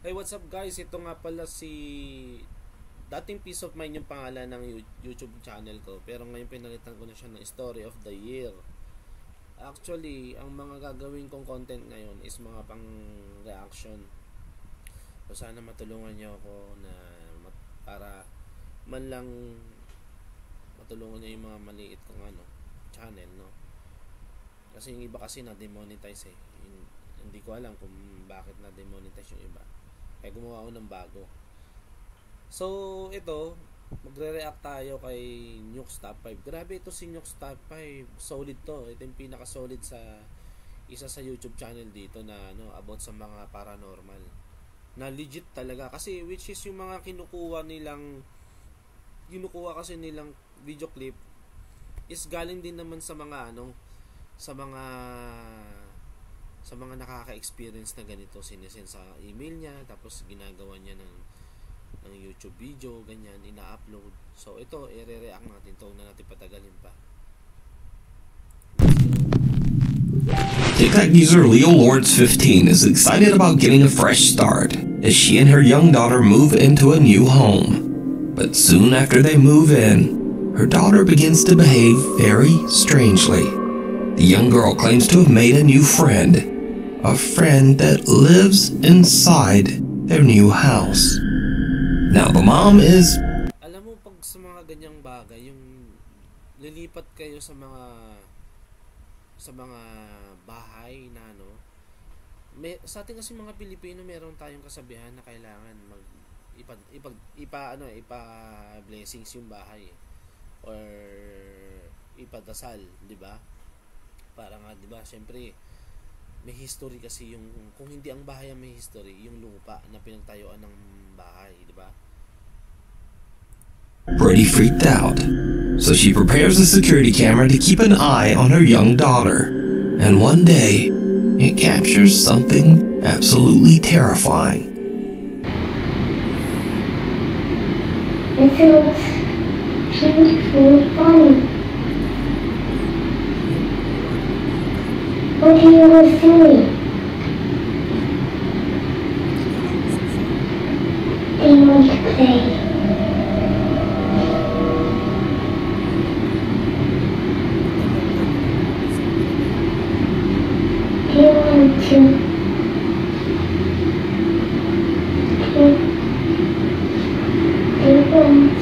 Hey, what's up guys? Ito nga pala si dating Peace of Mind yung pangalan ng YouTube channel ko. Pero ngayon pinalitan ko na siya ng Story of the Year. Actually, ang mga gagawin kong content ngayon is mga pang reaction. So sana matulungan niyo ako na para man lang matulungan niyo yung mga maliit kong channel, no? Kasi yung iba kasi na-demonetize eh. Hindi ko alam kung bakit na-demonetize yung iba. Kaya gumawa ako ng bago. So, ito, magre-react tayo kay Nuke's Top 5. Grabe ito si Nuke's Top 5. Solid to. Ito yung pinaka-solid sa isa sa YouTube channel dito na about sa mga paranormal. Na legit talaga. Kasi which is yung mga kinukuha kasi nilang video clip is galing din naman sa mga sa mga nakaka-experience na ganito, sinesend sa email niya, tapos ginagawa niya ng YouTube video, ganyan, ina-upload. So ito, i-react natin to, na natin patagalin pa. TikTok user Leo Lawrence 15 is excited about getting a fresh start as she and her young daughter move into a new home. But soon after they move in, her daughter begins to behave very strangely. The young girl claims to have made a new friend, a friend that lives inside their new house. Now the mom is... Alam mo, pag sa mga ganyang bagay, yung lilipat kayo sa mga bahay na sa ating kasi mga Pilipino, meron tayong kasabihan na kailangan ipa blessings yung bahay or ipadasal, di ba? Para nga, di ba, syempre may history kasi yung, kung hindi ang bahay ang may history, yung lupa na pinagtayuan ng bahay, di ba? Pretty freaked out, so she prepares a security camera to keep an eye on her young daughter. And one day, it captures something absolutely terrifying. It looks beautiful, funny. What are you doing? They want to play. They want to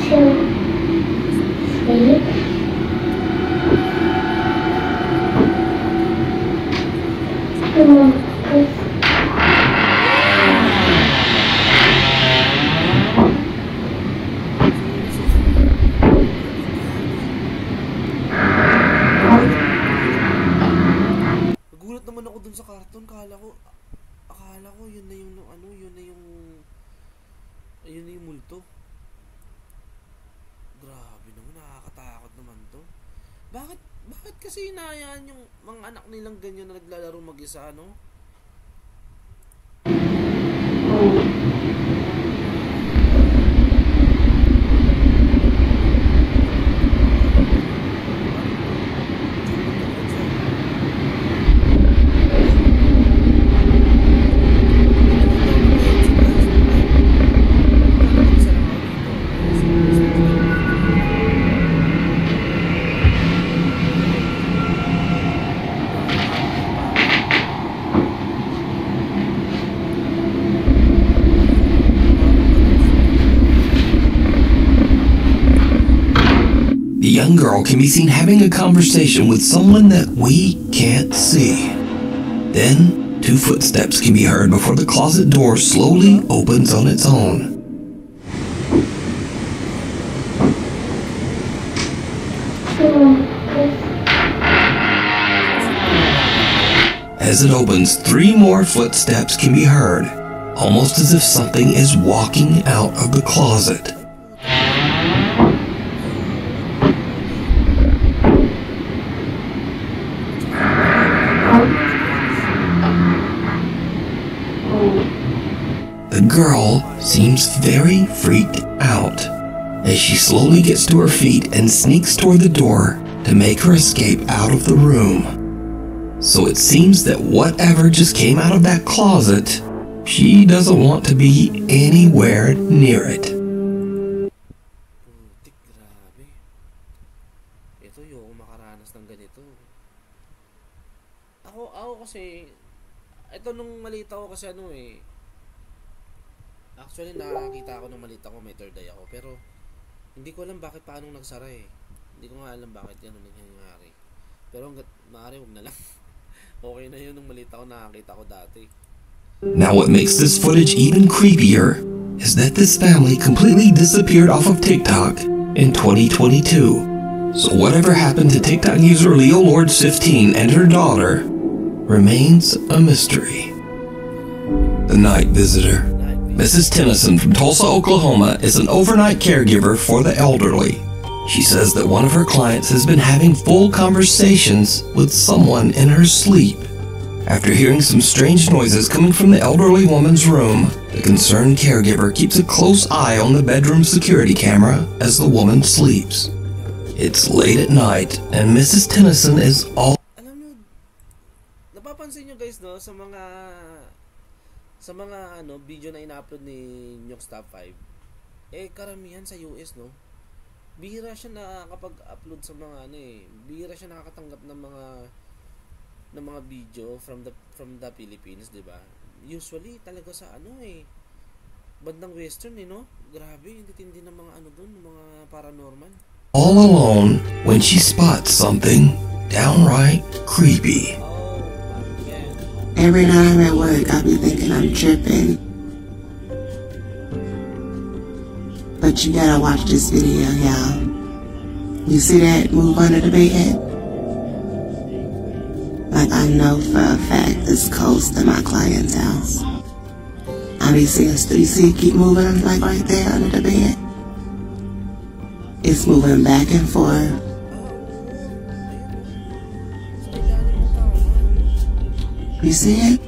sleep. Nagulat naman ako dun sa karton, akala ko yun na yung multo. Grabe naman, nakakatakot naman to. Bakit kasi hinahayaan yung mga anak nilang ganyan na naglalaro mag-isa, The young girl can be seen having a conversation with someone that we can't see. Then, 2 footsteps can be heard before the closet door slowly opens on its own. As it opens, 3 more footsteps can be heard, almost as if something is walking out of the closet. The girl seems very freaked out as she slowly gets to her feet and sneaks toward the door to make her escape out of the room. So it seems that whatever just came out of that closet she doesn't want to be anywhere near it. Putik, grabe. Ito, yung makaranas ng ganito. Ako kasi, ito nung maliit ako kasi actually nakakita ako nung maliit ako, may third eye ako, pero hindi ko alam bakit paano nagsara eh. Hindi ko nga alam bakit yan nangyayari. Pero hanggat maaari, huwag na lang. Okay na yun nung maliit ako, nakakita ko dati. Now what makes this footage even creepier is that this family completely disappeared off of TikTok in 2022. So whatever happened to TikTok user Leo Lords 15 and her daughter remains a mystery. The night visitor. Mrs. Tennyson from Tulsa, Oklahoma is an overnight caregiver for the elderly. She says that one of her clients has been having full conversations with someone in her sleep. After hearing some strange noises coming from the elderly woman's room, the concerned caregiver keeps a close eye on the bedroom security camera as the woman sleeps. It's late at night and Mrs. Tennyson is all... Alam nyo, napapansin nyo guys, no, sa mga video na ina-upload ni Nyox Top 5, karamihan sa US, no, bihira siya nakakapag-upload sa mga bihira siya nakakatanggap ng mga video from the Philippines, 'di ba? Usually talaga sa bandang western no? Grabe, hindi tindi ng mga doon, mga paranormal. All alone when she spots something downright creepy. Every time I'm at work, I be thinking I'm tripping. But you gotta watch this video, y'all. You see that move under the bed? Like I know for a fact it's close to my client's house. I be seeing, you see it keep moving like right there under the bed? It's moving back and forth. You see it?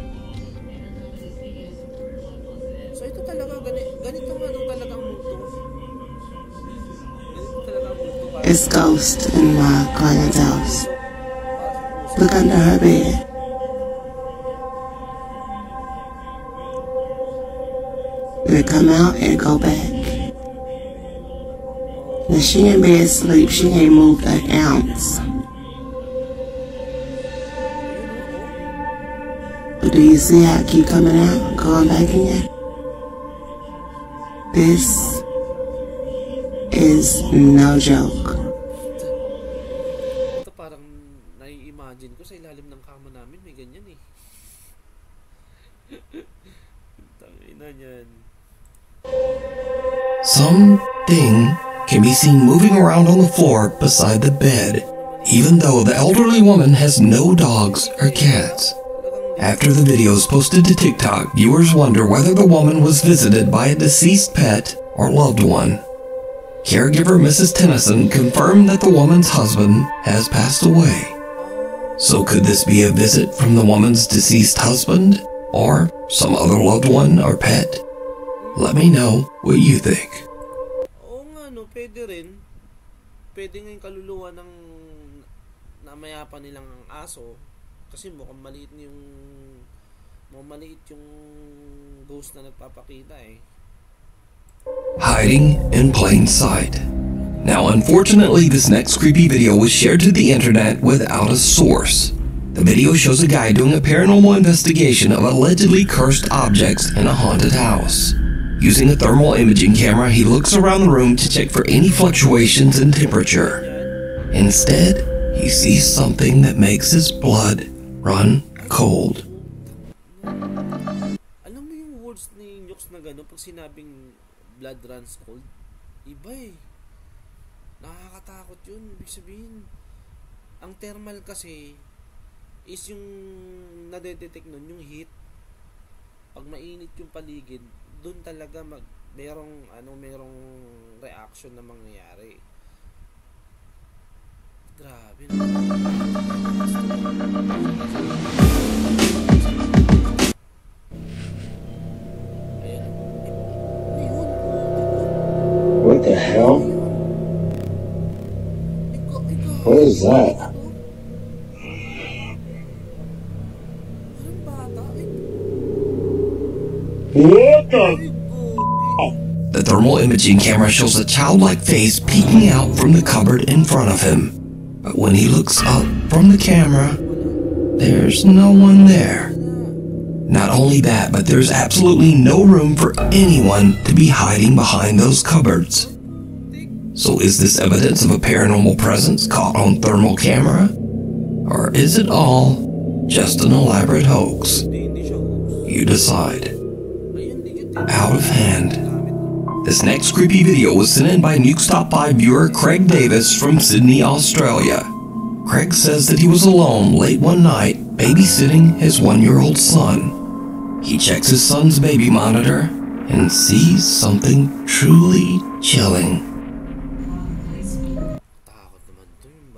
So ito talaga, ganito nga daw talaga ang multo. Ganito talaga ang multo. It's ghost in my client's house. Look under her bed. They come out and go back. Now she in bed sleep, she ain't moved an ounce. But do you see how it keep coming out, going back in? This is no joke. Ito parang nai-imagine ko sa ilalim ng kama namin may ganyan eh. Tangina niyan. Something can be seen moving around on the floor beside the bed, even though the elderly woman has no dogs or cats. After the video is posted to TikTok, viewers wonder whether the woman was visited by a deceased pet or loved one. Caregiver Mrs. Tennyson confirmed that the woman's husband has passed away. So could this be a visit from the woman's deceased husband or some other loved one or pet? Let me know what you think. Oo nga pwede rin. Pwede nga yung kaluluwa ng namayapan nilang aso. Kasi mukhang maliit yung ghost na nagpapakita eh. Hiding in plain sight. Now unfortunately this next creepy video was shared to the internet without a source. The video shows a guy doing a paranormal investigation of allegedly cursed objects in a haunted house. Using a thermal imaging camera, he looks around the room to check for any fluctuations in temperature. Instead, he sees something that makes his blood run cold. Alam mo yung words ni Nyox na gano'n pag sinabing blood runs cold? Iba eh. Nakakatakot yun. Ibig sabihin, ang thermal kasi is yung nadedetect nun, yung heat. Pag mainit yung paligid, dun talaga merong reaction na mangyayari. Grabe na. What the hell? What is that? Parang bata. What the? The thermal imaging camera shows a childlike face peeking out from the cupboard in front of him. But when he looks up from the camera, there's no one there. Not only that, but there's absolutely no room for anyone to be hiding behind those cupboards. So is this evidence of a paranormal presence caught on thermal camera? Or is it all just an elaborate hoax? You decide. Out of hand. This next creepy video was sent in by Nuke's Top 5 viewer Craig Davis from Sydney, Australia. Craig says that he was alone late one night babysitting his 1-year-old son. He checks his son's baby monitor and sees something truly chilling. Takot naman to yung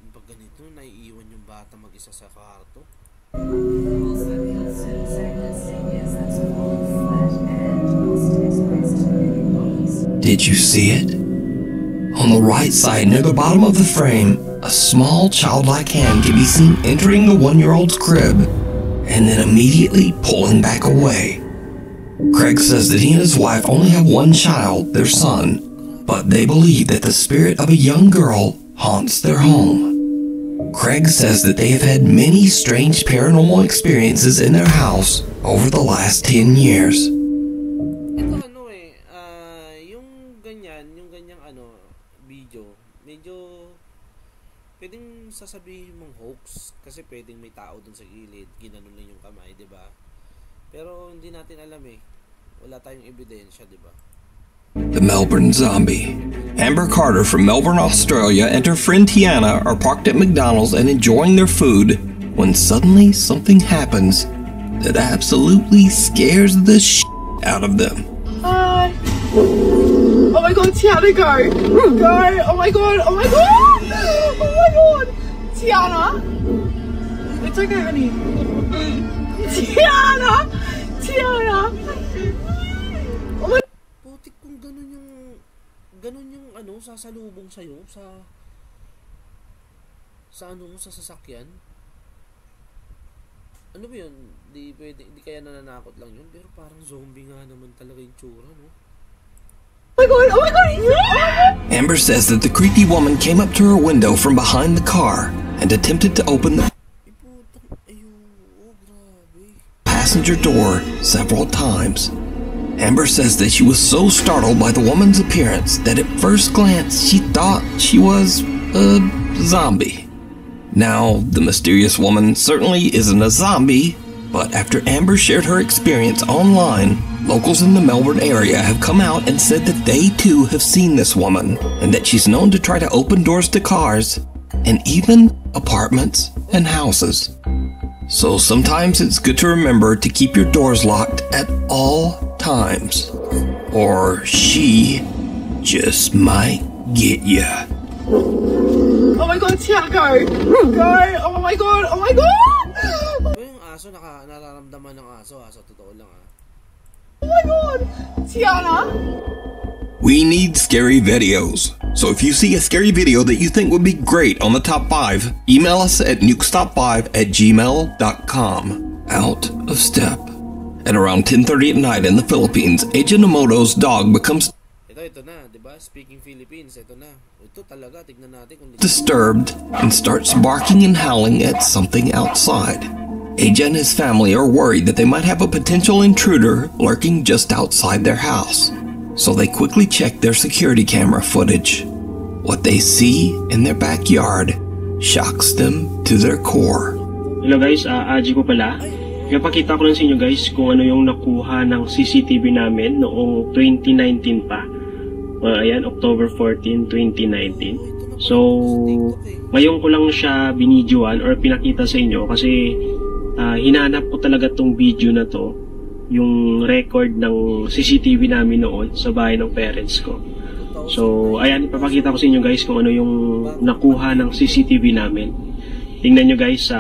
pag ganito, naiiwan yung bata mag-isa sa kwarto. Did you see it? On the right side near the bottom of the frame, a small childlike hand can be seen entering the 1-year-old's crib and then immediately pulling back away. Craig says that he and his wife only have one child, their son, but they believe that the spirit of a young girl haunts their home. Craig says that they have had many strange paranormal experiences in their house over the last 10 years. Ito yung ganyang video, medyo pwedeng sasabihin mong hoax kasi pwedeng may tao dun sa gilid, ginanon lang yung kamay, 'di ba? Pero hindi natin alam wala tayong ebidensya, 'di ba? The Melbourne Zombie. Amber Carter from Melbourne, Australia, and her friend Tiana are parked at McDonald's and enjoying their food when suddenly something happens that absolutely scares the shit out of them. Hi. Oh my god, Tiana, go! Go! Oh my god! Oh my god! Oh my god! Tiana! It's okay, honey. Tiana! Tiana! Oh my... Putik kung ganun yung sasalubong sa'yo sa sasakyan. Ano ba yun? Di kaya nananakot lang yun, pero parang zombie nga naman talaga yung tsura, no? Oh my god! Oh my god! Amber says that the creepy woman came up to her window from behind the car and attempted to open the passenger door several times. Amber says that she was so startled by the woman's appearance that at first glance she thought she was a zombie. Now, the mysterious woman certainly isn't a zombie, but after Amber shared her experience online, locals in the Melbourne area have come out and said that they too have seen this woman and that she's known to try to open doors to cars and even apartments and houses. So sometimes it's good to remember to keep your doors locked at all times, or she just might get ya. Oh my god, Tiana, go! Go! Oh my god! Oh my god! Yung aso, nararamdaman ng aso, totoo lang Oh my god! Tiana! We need scary videos. So if you see a scary video that you think would be great on the top 5, email us at nukestop5@gmail.com. Out of step. At around 10:30 at night in the Philippines, Agent Emoto's dog becomes Ito na, di ba? Speaking Philippines, ito na. Ito talaga, tignan natin kung disturbed and starts barking and howling at something outside. Aja and his family are worried that they might have a potential intruder lurking just outside their house. So they quickly check their security camera footage. What they see in their backyard shocks them to their core. Hello guys, Aji po pala. Ipapakita ko lang sa inyo guys kung ano yung nakuha ng CCTV namin noong 2019 pa. Ayan, October 14, 2019. So, ngayon ko lang siya binidyoan or pinakita sa inyo kasi hinanap ko talaga tong video na to, yung record ng CCTV namin noon sa bahay ng parents ko. So, ayan, ipapakita ko sa inyo guys kung ano yung nakuha ng CCTV namin. Tingnan nyo guys sa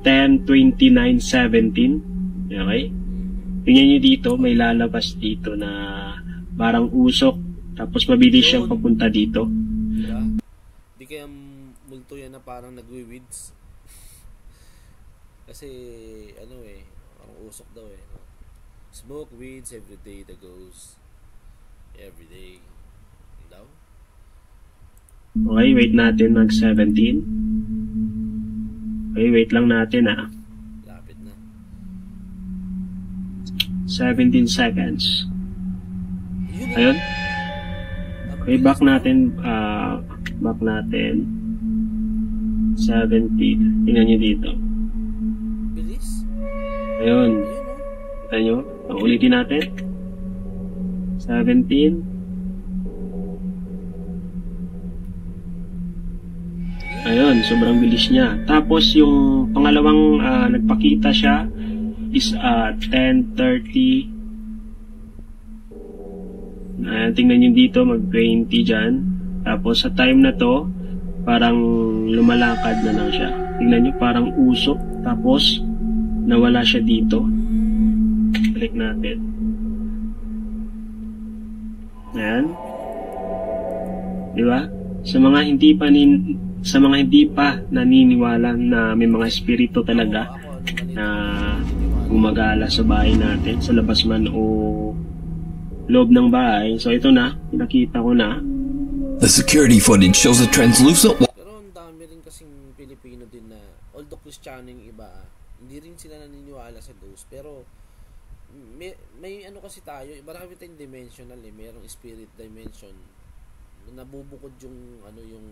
10:29:17. Okay? Tingnan nyo dito, may lalabas dito na parang usok, tapos mabilis siyang papunta dito. Di kaya multo yan na parang nagwi-weeds. Kasi, parang usok daw Smoke weeds every day, the ghost. Every day. Daw? Okay, wait natin mag 17. Okay, wait lang natin Lapit na. 17 seconds. Yun, Ayun. Okay, back natin 17. Tingnan nyo dito. bilis. Ayun. Ayun, oh. Kita nyo? Ulitin natin. 17. Ayun, sobrang bilis niya. Tapos yung pangalawang nagpakita siya is 10:30. Tingnan nyo dito, mag-20 dyan. Tapos sa time na to, parang lumalakad na lang siya. Tingnan nyo, parang usok. Tapos, nawala siya dito. Balik natin. Ayan. Diba? Sa mga hindi pa naniniwala na may mga espiritu talaga na gumagala sa bahay natin, sa labas man o loob ng bahay. So ito na, pinakita ko na. The security footage shows a translucent Pero ang dami rin kasing Pilipino din na, although Kristiyano yung iba, hindi rin sila naniniwala sa ghost. Pero may ano kasi tayo, marami tayong dimensional merong spirit dimension. Nabubukod yung yung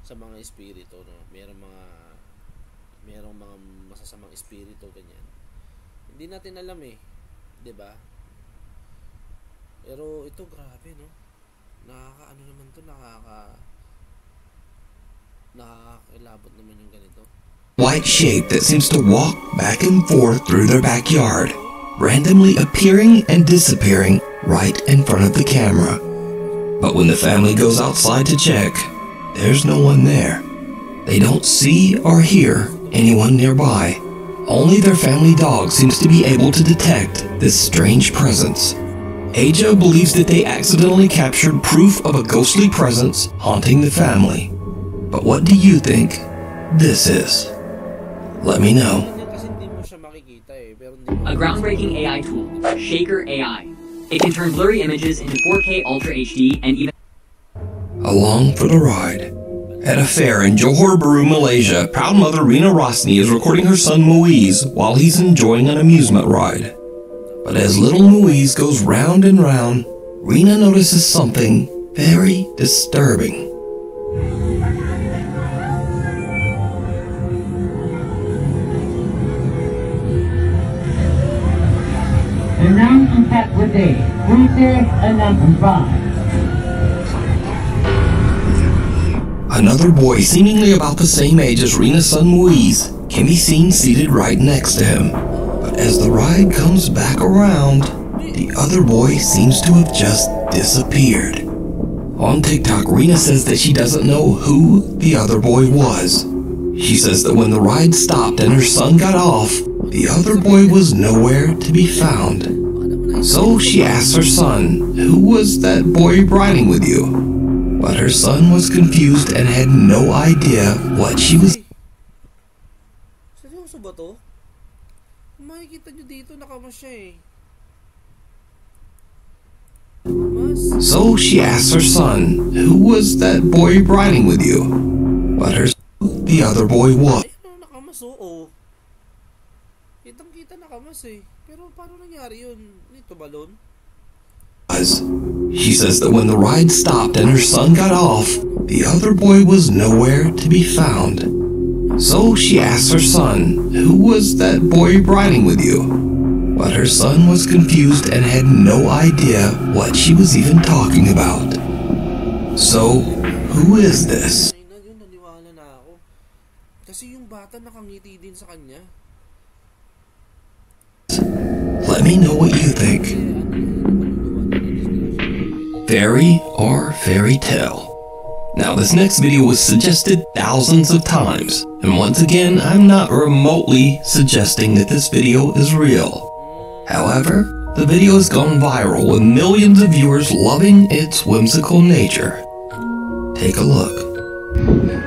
sa mga espiritu, no? Merong mga masasamang espiritu ganyan. Hindi natin alam 'di ba? Pero ito grabe, no? Nakakaano naman 'to, nakakilabot naman yung ganito. white shape that seems to walk back and forth through their backyard, randomly appearing and disappearing right in front of the camera. But when the family goes outside to check, there's no one there. They don't see or hear anyone nearby. Only their family dog seems to be able to detect this strange presence. Aja believes that they accidentally captured proof of a ghostly presence haunting the family. But what do you think this is? Let me know. A groundbreaking AI tool, Shaker AI. It can turn blurry images into 4K Ultra HD and even... Along for the ride. At a fair in Johor Bahru, Malaysia, proud mother Rina Rosni is recording her son Muiz while he's enjoying an amusement ride. But as little Muiz goes round and round, Rina notices something very disturbing. Another boy seemingly about the same age as Rina's son Muiz can be seen seated right next to him. But as the ride comes back around, the other boy seems to have just disappeared. On TikTok, Rina says that she doesn't know who the other boy was. She says that when the ride stopped and her son got off, the other boy was nowhere to be found. So she asks her son, "Who was that boy riding with you?" But her son was confused and had no idea what she was. Seryoso ba to? Makikita nyo dito, nakamas siya So she asks her son, "Who was that boy riding with you?" But the other boy was. Nakamas, oo. Kitang-kita nakamas Pero paano nangyari yun? Ito balon? She says that when the ride stopped and her son got off, the other boy was nowhere to be found. So she asks her son, "Who was that boy riding with you?" But her son was confused and had no idea what she was even talking about. So, who is this? Naniwala na ako. Kasi yung bata nakangiti din sa kanya. Let me know what you think. Fairy or fairy tale? Now this next video was suggested thousands of times, and once again I'm not remotely suggesting that this video is real. However, the video has gone viral with millions of viewers loving its whimsical nature. Take a look.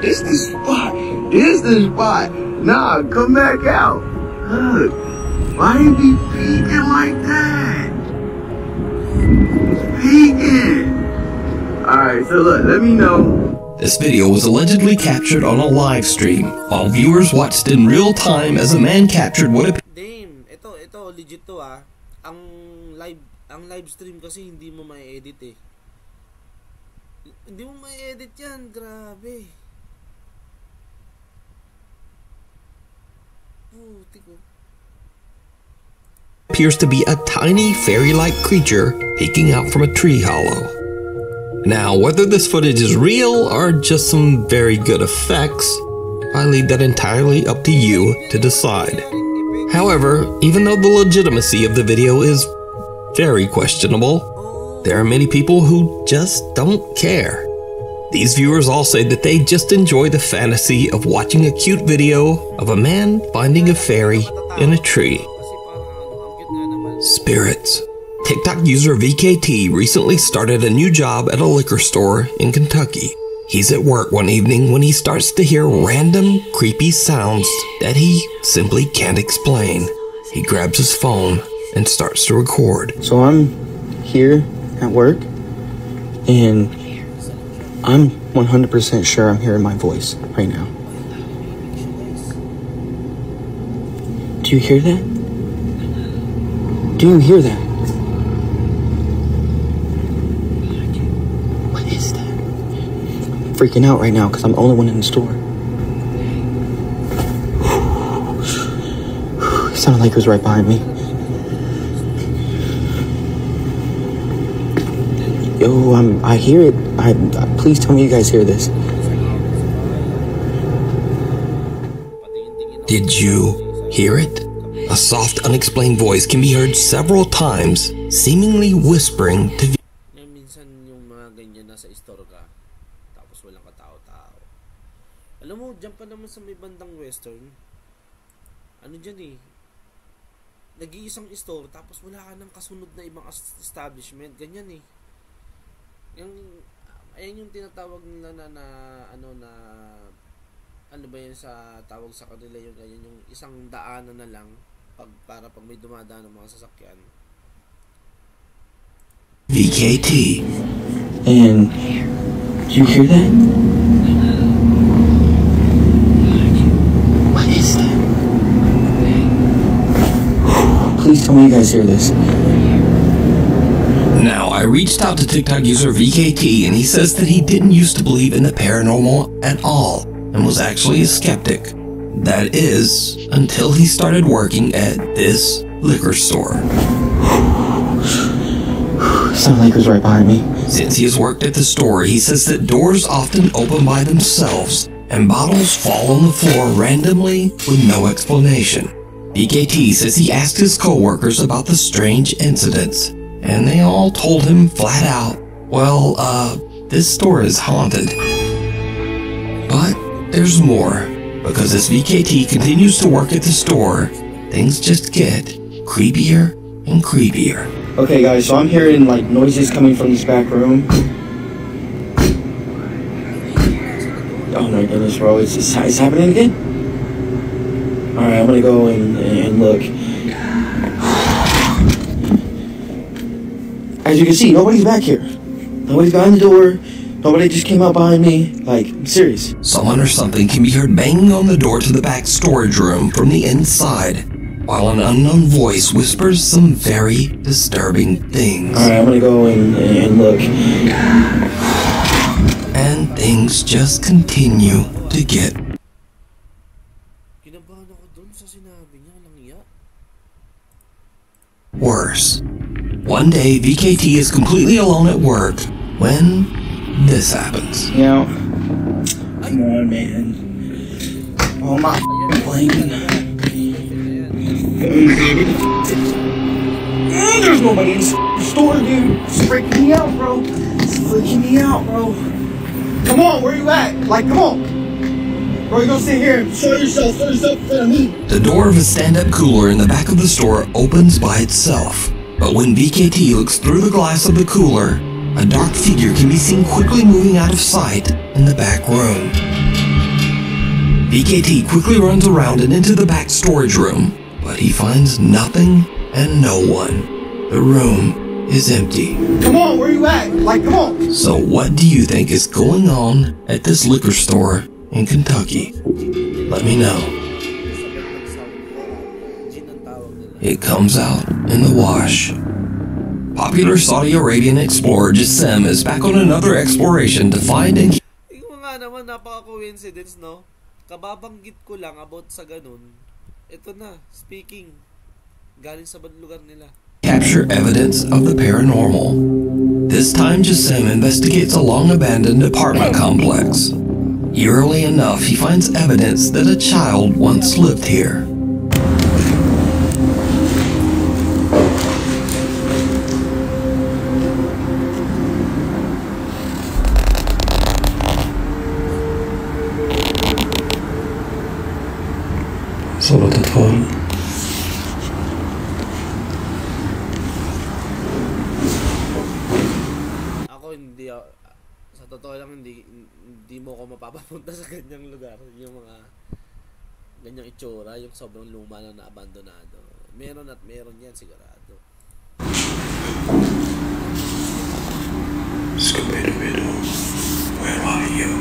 This the spot. This the spot. Nah, come back out. Look. Why he be peeking like that? Peeking. Alright, so look, let me know. This video was allegedly captured on a live stream, while viewers watched in real time as a man captured what appeared. Damn, ito legit to ah. Ang live stream kasi hindi mo ma-edit eh. Hindi mo ma-edit yan, grabe. Appears to be a tiny fairy-like creature peeking out from a tree hollow. Now, whether this footage is real or just some very good effects, I leave that entirely up to you to decide. However, even though the legitimacy of the video is very questionable, there are many people who just don't care. These viewers all say that they just enjoy the fantasy of watching a cute video of a man finding a fairy in a tree. Spirits. TikTok user VKT recently started a new job at a liquor store in Kentucky. He's at work one evening when he starts to hear random, creepy sounds that he simply can't explain. He grabs his phone and starts to record. So I'm here at work, and I'm 100% sure I'm hearing my voice right now. Do you hear that? Do you hear that? What is that? I'm freaking out right now because I'm the only one in the store. It sounded like it was right behind me. Yo, I hear it. Please tell me you guys hear this. Did you hear it? A soft, unexplained voice can be heard several times, seemingly whispering to minsan yung mga ganyan nasa store ka, tapos walang katao-tao. Alam mo, dyan pa naman sa may bandang western, ano dyan eh, nag-iisang store, tapos wala ka ng kasunod na ibang establishment, ganyan eh. Ayan yung tinatawag nila ano ba yan sa tawag sa kanila, yung ganyan, yung isang daanan na lang para pag may dumadaan ng mga sasakyan. VKT. And do you hear that? What is that? Please tell me you guys hear this. Now, I reached out to TikTok user VKT, and he says that he didn't used to believe in the paranormal at all and was actually a skeptic. That is, until he started working at this liquor store. Sounded like it was right behind me. Since he has worked at the store, he says that doors often open by themselves and bottles fall on the floor randomly with no explanation. VKT says he asked his co-workers about the strange incidents, and they all told him flat out, well, this store is haunted. But there's more, because as VKT continues to work at the store, things just get creepier and creepier. Okay guys, so I'm hearing like noises coming from this back room. Oh my goodness, bro, it's happening again? Alright, I'm gonna go and look. As you can see, nobody's back here. Nobody's behind the door. Nobody just came out behind me. Like, I'm serious. Someone or something can be heard banging on the door to the back storage room from the inside, while an unknown voice whispers some very disturbing things. Alright, I'm gonna go and look. And things just continue to get worse. One day, VKT is completely alone at work when this happens. You know, come on, man. Oh my blanket. There's nobody in the store, dude. It's freaking me out, bro. It's freaking me out, bro. Come on, where you at? Like, come on. Bro, you gonna sit here and show yourself in front of me. The door of a stand-up cooler in the back of the store opens by itself. But when VKT looks through the glass of the cooler, a dark figure can be seen quickly moving out of sight in the back room. VKT quickly runs around and into the back storage room, but he finds nothing and no one. The room is empty. Come on, where you at? Like, come on. So what do you think is going on at this liquor store in Kentucky? Let me know. It comes out in the wash. Popular Saudi Arabian explorer Jassim is back on another exploration to find and... Ikaw nga naman, napaka-coincidence, no? Kababanggit ko lang about sa ganun. Ito na, speaking. Galing sa lugar nila. Capture evidence of the paranormal. This time Jassim investigates a long-abandoned apartment complex. Eerily enough, he finds evidence that a child once lived here. صوت أطفال. Ako hindi, sa totoo lang hindi mo ako mapapapunta sa ganyang lugar, yung mga ganyang itsura, yung sobrang luma na abandonado. Meron at meron yan sigurado. Scooby-Doo, where are you?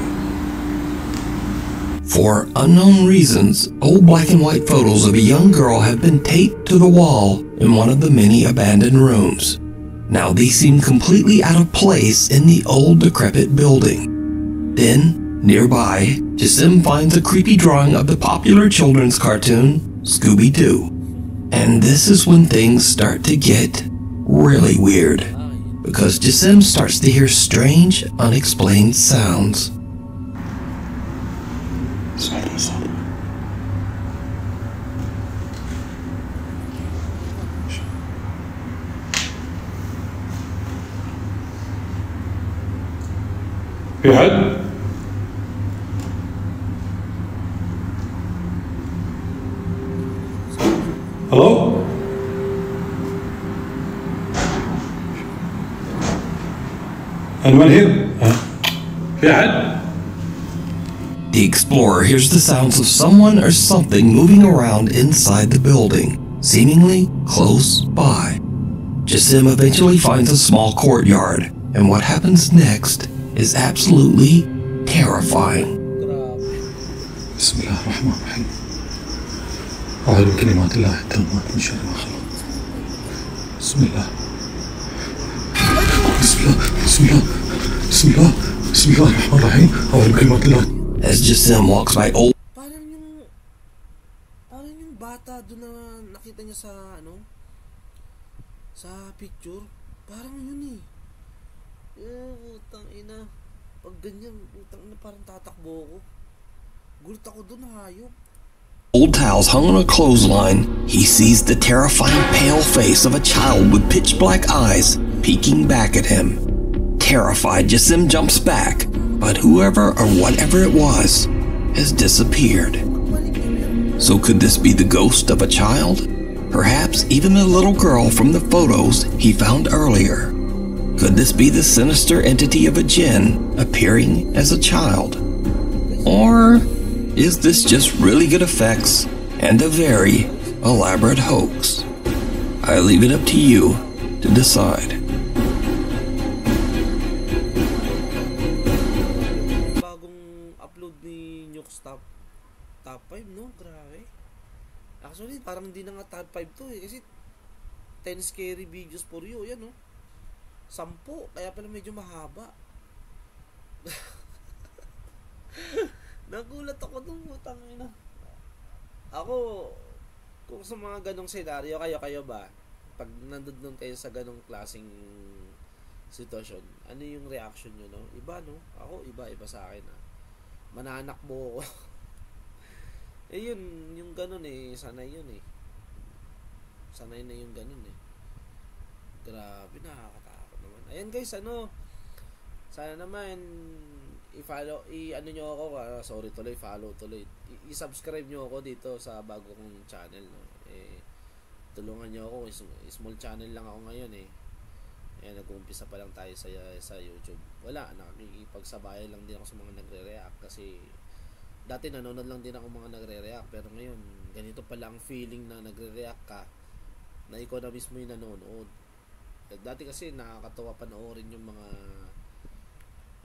For unknown reasons, old black and white photos of a young girl have been taped to the wall in one of the many abandoned rooms. Now these seem completely out of place in the old decrepit building. Then, nearby, Jassim finds a creepy drawing of the popular children's cartoon, Scooby-Doo. And this is when things start to get really weird, because Jassim starts to hear strange, unexplained sounds. في حد؟ Hello? Anyone here? في حد؟ The explorer hears the sounds of someone or something moving around inside the building, seemingly close by. Jassim eventually finds a small courtyard, and what happens next is absolutely terrifying. بسم الله الرحمن الرحيم. أعوذ بكلمات الله التامات من شر ما خلق. بسم الله. بسم الله بسم الله بسم الله بسم الله الرحمن الرحيم. أعوذ بكلمات الله. As Jassim walks by old Parang yung bata doon na nakita niya sa sa picture, parang yun utang ina. Pag ganyan, utang ina, parang tatakbo ako. Gulat ako doon, hayop. old towels hung on a clothesline, he sees the terrifying pale face of a child with pitch black eyes peeking back at him. Terrified, Jassim jumps back, but whoever or whatever it was has disappeared. So could this be the ghost of a child? Perhaps even the little girl from the photos he found earlier. Could this be the sinister entity of a jinn appearing as a child? Or is this just really good effects and a very elaborate hoax? I leave it up to you to decide. Bagong upload ni Nukes top 5, no? Grabe. Actually, parang hindi na nga top 5 to kasi 10 scary videos for you, yan, no? 10, kaya pala medyo mahaba. Nagulat ako dun, utang ina. Ako, kung sa mga ganong senaryo, kayo ba? Pag nandun kayo sa ganong klaseng sitwasyon, ano yung reaction nyo, no? Iba, no? Ako, iba sa akin, mananakbo ako. Yun, yung ganon sanay yun sanay na yung ganon grabe, nakakatakot naman. Ayan guys, sana naman i-follow, i-ano nyo ako, sorry tuloy, follow tuloy, i-subscribe nyo ako dito sa bago kong channel, no? Tulungan nyo ako, small channel lang ako ngayon Ayan, nag-uumpisa pa lang tayo sa YouTube. Wala, nakikipagsabayan lang din ako sa mga nagre-react kasi dati nanonood lang din ako mga nagre-react, pero ngayon ganito pala ang feeling na nagre-react ka na ikaw na mismo yung nanonood. Dati kasi nakakatawa panoorin yung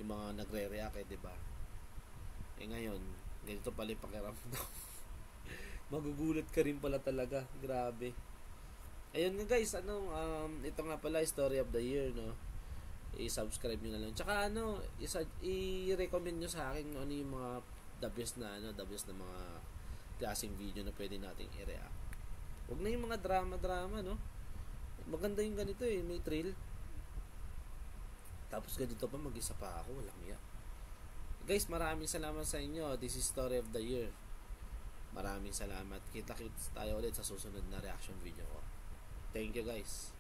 mga nagre-react di ba? Ngayon, ganito pala yung pakiramdam. Magugulat ka rin pala talaga. Grabe. Ayun nga guys, ito nga pala story of the year, no? I-subscribe nyo na lang. Tsaka i-recommend nyo sa akin ano yung mga the best na mga klaseng video na pwede nating i-react. Huwag na yung mga drama, no? Maganda yung ganito may thrill. Tapos ganito pa, mag-isa pa ako, walang iya. Guys, maraming salamat sa inyo. This is story of the year. Maraming salamat. Kita-kits tayo ulit sa susunod na reaction video ko. Thank you guys.